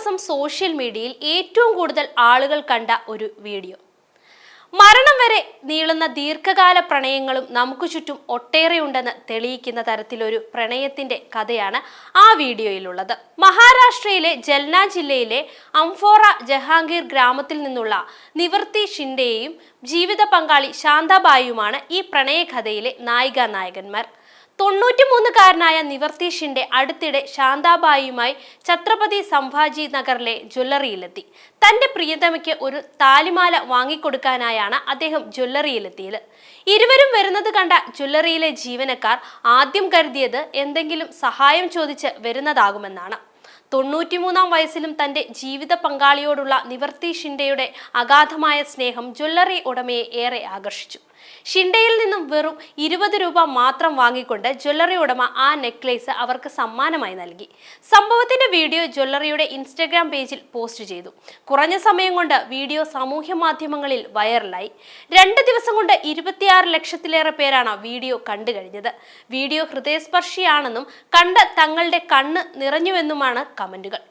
ദിവസം സോഷ്യൽ മീഡിയയിൽ ഏറ്റവും കൂടുതൽ ആളുകൾ കണ്ട ഒരു വീഡിയോ. മരണം വരെ നീളുന്ന ദീർഘകാല പ്രണയങ്ങളും നമുക്ക് ചുറ്റും ഒട്ടേറെയുണ്ടെന്ന് തെളിയിക്കുന്ന തരത്തിലൊരു പ്രണയത്തിന്റെ കഥയാണ് ആ വീഡിയോയിലുള്ളത്. മഹാരാഷ്ട്രയിലെ ജൽന ജില്ലയിലെ അംഫോറ ജഹാംഗീർ ഗ്രാമത്തിൽ നിന്നുള്ള നിവർത്തി ഷിൻഡെയും ജീവിത പങ്കാളി ശാന്താബായിയുമാണ് ഈ പ്രണയകഥയിലെ നായികാനായകന്മാർ. 93-കാരനായ നിവർത്തി ഷിൻഡെ അടുത്തിടെ ശാന്താബായിയുമായി ഛത്രപതി സംഭാജി നഗറിലെ ജ്വല്ലറിയിലെത്തി. തന്റെ പ്രിയതമയ്ക്ക് ഒരു താലിമാല വാങ്ങിക്കൊടുക്കാനായാണ് അദ്ദേഹം ജ്വല്ലറിയിലെത്തിയത്. ഇരുവരും വരുന്നത് കണ്ട ജ്വല്ലറിയിലെ ജീവനക്കാർ ആദ്യം കരുതിയത് എന്തെങ്കിലും സഹായം ചോദിച്ച് വരുന്നതാകുമെന്നാണ്. 93-ാം വയസ്സിലും തന്റെ ജീവിത പങ്കാളിയോടുള്ള നിവർത്തി ഷിൻഡെയുടെ അഗാധമായ സ്നേഹം ജ്വല്ലറി ഉടമയെ ഏറെ ആകർഷിച്ചു. ഷിൻഡെയിൽ നിന്നും വെറും 20 രൂപ മാത്രം വാങ്ങിക്കൊണ്ട് ജ്വല്ലറി ഉടമ ആ നെക്ലേസ് അവർക്ക് സമ്മാനമായി നൽകി. സംഭവത്തിന്റെ വീഡിയോ ജ്വല്ലറിയുടെ ഇൻസ്റ്റഗ്രാം പേജിൽ പോസ്റ്റ് ചെയ്തു. കുറഞ്ഞ സമയം കൊണ്ട് വീഡിയോ സാമൂഹ്യ മാധ്യമങ്ങളിൽ വൈറലായി. 2 ദിവസം കൊണ്ട് 26 ലക്ഷത്തിലേറെ പേരാണ് വീഡിയോ കണ്ടു കഴിഞ്ഞത്. വീഡിയോ ഹൃദയസ്പർശിയാണെന്നും കണ്ട് തങ്ങളുടെ കണ്ണ് നിറഞ്ഞുവെന്നുമാണ് കമന്റുകൾ.